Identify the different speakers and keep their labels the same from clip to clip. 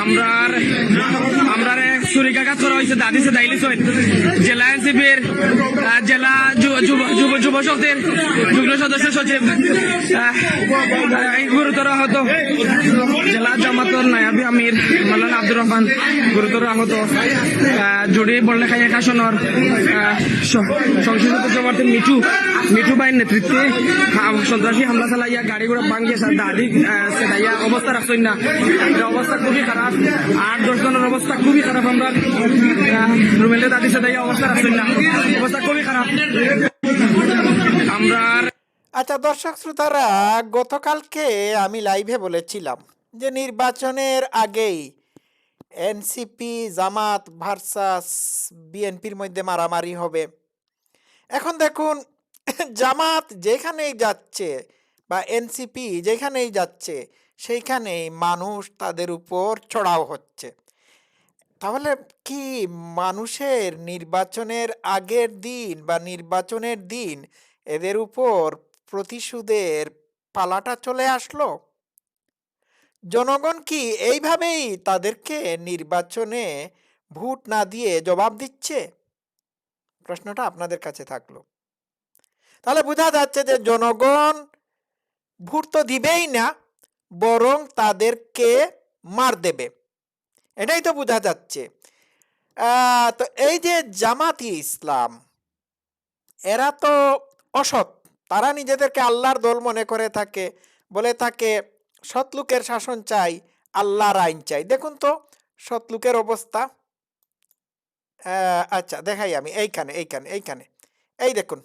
Speaker 1: আমরা আমরা সুরিকাঘাত করা হয়েছে দাদিসে দাইলিস জেলা এনসিপির জেলা যুব শক্তির যুগ্ম সদস্য সচিব গুরুতর আহত, জেলা জামাতর নায়াবী আমির মাওলানা আব্দুর রহমান গুরুতর আহত, জুড়ি বড়লেখা এক আসনের সংসদ সদস্য মিঠু ভাইয়ের নেতৃত্বে সন্ত্রাসী হামলা চালাইয়া গাড়ি ঘোড়া ভাঙ্গিয়ে দাদি সেটাইয়া অবস্থা রাখছেন না। অবস্থা খুবই খারাপ, 8-10 জনের অবস্থা খুবই খারাপ। আমরা রুমেলে দাদি সেটাইয়া অবস্থা রাখছেন না, অবস্থা খুবই খারাপ। আমরা
Speaker 2: আচ্ছা দর্শক শ্রোতারা, গতকালকে আমি লাইভে বলেছিলাম যে নির্বাচনের আগেই এনসিপি জামাত ভার্সাস বিএনপির মধ্যে মারামারি হবে। এখন দেখুন, জামাত যেখানেই যাচ্ছে বা এনসিপি যেখানেই যাচ্ছে সেইখানেই মানুষ তাদের উপর চড়াও হচ্ছে। তাহলে কি মানুষের নির্বাচনের আগের দিন বা নির্বাচনের দিন এদের উপর প্রতিশোধের পালাটা চলে আসলো? জনগণ কি এইভাবেই তাদেরকে নির্বাচনে ভোট না দিয়ে জবাব দিচ্ছে? প্রশ্নটা আপনাদের কাছে থাকলো। তাহলে বোঝা যাচ্ছে যে জনগণ ভোট তো দিবেই না, বরং তাদেরকে মার দেবে, এটাই তো বোঝা যাচ্ছে। তো এই যে জামাতি ইসলাম, এরা তো অসৎ। তারা নিজেদেরকে আল্লাহর দল মনে করে থাকে, বলে থাকে সৎ লোকের শাসন চাই, আল্লাহর আইন চাই। দেখুন তো সৎ লোকের অবস্থা। আচ্ছা দেখাই আমি, এইখানে এইখানে এইখানে এই দেখুন,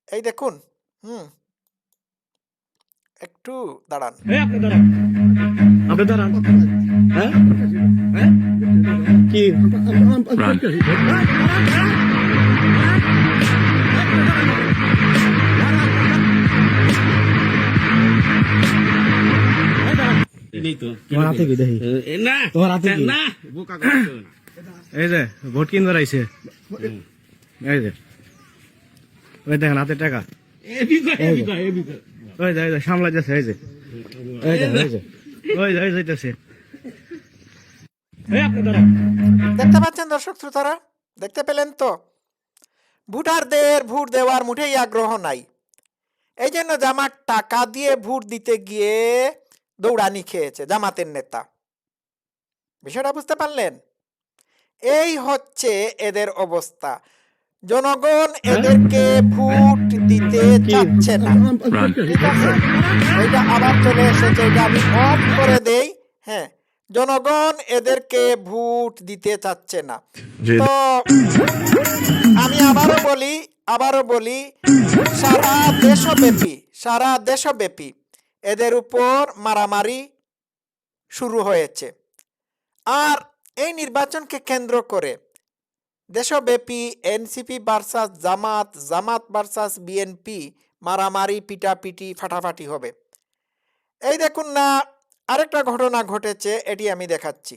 Speaker 2: এই দেখুন। একটু দাঁড়ান।
Speaker 3: আপনি দাঁড়ান। হ্যাঁ কি এই যে ভোট কিনবার আইছে, এই যে ওই দেখেন হাতে টাকা, ওই যে সামলা যাচ্ছে, এই যে ওই যাইতেছে।
Speaker 2: দেখতে পাচ্ছেন দর্শক শ্রোতারা, দেখতে পেলেন তো? ভোটারদের ভোট দেওয়ার মুঠেই আগ্রহ নাই। এই জন্য জামাত টাকা দিয়ে ভোট দিতে গিয়ে দৌড়ানি খেয়েছে জামাতের নেতা। বিষয়টা বুঝতে পারলেন? এই হচ্ছে এদের অবস্থা। জনগণ এদেরকে ভোট দিতে চাচ্ছে না। ঠিক আছে, এটা আবার চলে এসেছে, এটা আমি অফ করে দেই। হ্যাঁ, জনগণ এদেরকে ভোট দিতে চাচ্ছে না। তো আমি আবারও বলি সারা দেশব্যাপী এদের উপর মারামারি শুরু হয়েছে। আর এই নির্বাচনকে কেন্দ্র করে দেশব্যাপী এনসিপি ভার্সাস জামাত, জামাত ভার্সাস বিএনপি মারামারি, পিটাপিটি, ফাটাফাটি হবে। এই দেখুন না, আরেকটা ঘটনা ঘটেছে, এটি আমি দেখাচ্ছি।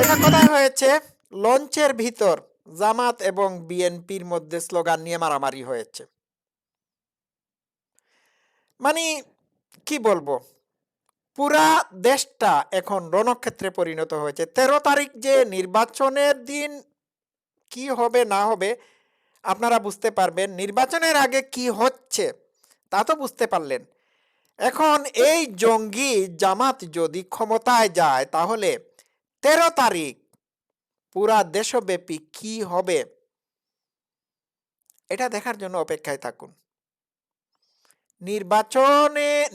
Speaker 2: এটা কোথায় হয়েছে? লঞ্চের ভিতর জামাত এবং বিএনপির মধ্যে স্লোগান নিয়ে মারামারি হয়েছে। মানে কি বলবো, পুরা দেশটা এখন রণক্ষেত্রে পরিণত হয়েছে। 13 তারিখ যে নির্বাচনের দিন কি হবে না হবে আপনারা বুঝতে পারবেন। নির্বাচনের আগে কি হচ্ছে তা তো বুঝতে পারলেন। এখন এই জঙ্গি জামাত যদি ক্ষমতায় যায়, তাহলে 13 তারিখ পুরা দেশব্যাপী কি হবে এটা দেখার জন্য অপেক্ষায় থাকুন।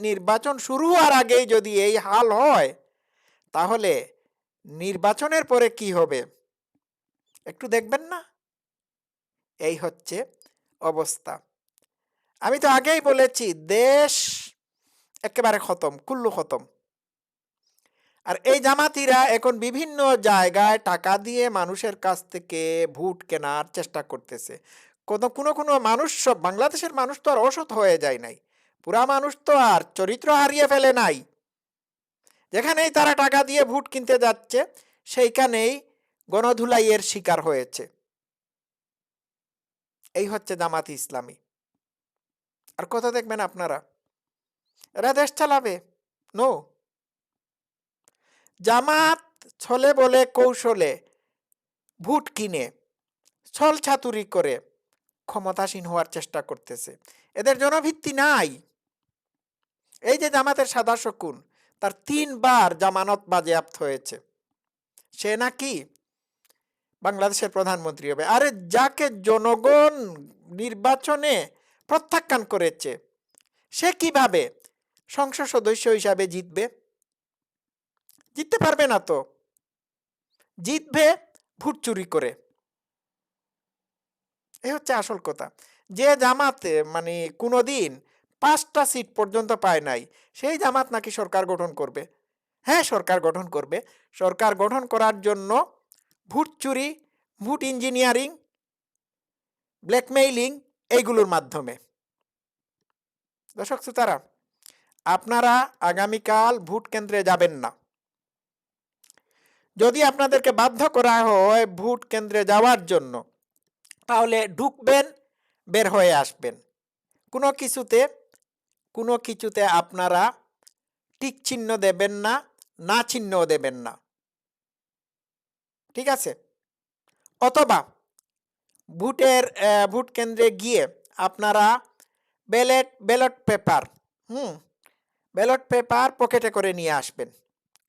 Speaker 2: নির্বাচন শুরু হওয়ার আগেই যদি এই হাল হয়, তাহলে নির্বাচনের পরে কি হবে একটু দেখবেন না? এই হচ্ছে অবস্থা। আমি তো আগেই বলেছি, দেশ একেবারে খতম, কুল্লু খতম। আর এই জামাতিরা এখন বিভিন্ন জায়গায় টাকা দিয়ে মানুষের কাছ থেকে ভোট কেনার চেষ্টা করতেছে। কোনো মানুষ, সব বাংলাদেশের মানুষ তো আর অসৎ হয়ে যায় নাই, পুরা মানুষ তো আর চরিত্র হারিয়ে ফেলে নাই। যেখানেই তারা টাকা দিয়ে ভোট কিনতে যাচ্ছে, সেইখানেই গণধুলাইয়ের শিকার হয়েছে। এই হচ্ছে জামাত ইসলামী। আর কত দেখবেন আপনারা? এরা দেশ চালাবে? নো। জামাত ছলে বলে কৌশলে ভোট কিনে ছল ছাতুরি করে ক্ষমতাসীন হওয়ার চেষ্টা করতেছে। এদের জনভিত্তি নাই। এই যে জামাতের সাদা শকুন, তার 3 বার জামানত বাজেয়াপ্ত হয়েছে। সে নাকি বাংলাদেশের প্রধানমন্ত্রী হবে। আরে যাকে জনগণ নির্বাচনে প্রত্যাখ্যান করেছে, সে কিভাবে সংসদ সদস্য হিসাবে জিতবে? জিততে পারবে না তো। জিতবে ভোট চুরি করে। এই হচ্ছে আসল কথা। যে জামাতে মানে কোনোদিন 5টা সিট পর্যন্ত পায় নাই, সেই জামাত নাকি সরকার গঠন করবে। হ্যাঁ, সরকার গঠন করবে। সরকার গঠন করার জন্য ভোট চুরি, ভোট ইঞ্জিনিয়ারিং, ব্ল্যাকমেইলিং এইগুলোর মাধ্যমে। দর্শক শ্রোতারা, আপনারা আগামীকাল ভোট কেন্দ্রে যাবেন না। যদি আপনাদেরকে বাধ্য করা হয় ভোট কেন্দ্রে যাওয়ার জন্য, তাহলে ঢুকবেন, বের হয়ে আসবেন। কোনো কিছুতে আপনারা টিক চিহ্ন দেবেন না, না চিহ্নও দেবেন না। ঠিক আছে? অথবা ভোট কেন্দ্রে গিয়ে আপনারা ব্যালট পেপার পকেটে করে নিয়ে আসবেন,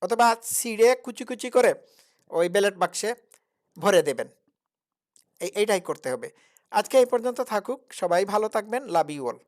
Speaker 2: অথবা ছিঁড়ে কুচি কুচি করে ওই ব্যালট বাক্সে ভরে দেবেন। এইটাই করতে হবে। আজকে এই পর্যন্ত থাকুক। সবাই ভালো থাকবেন। Love you all.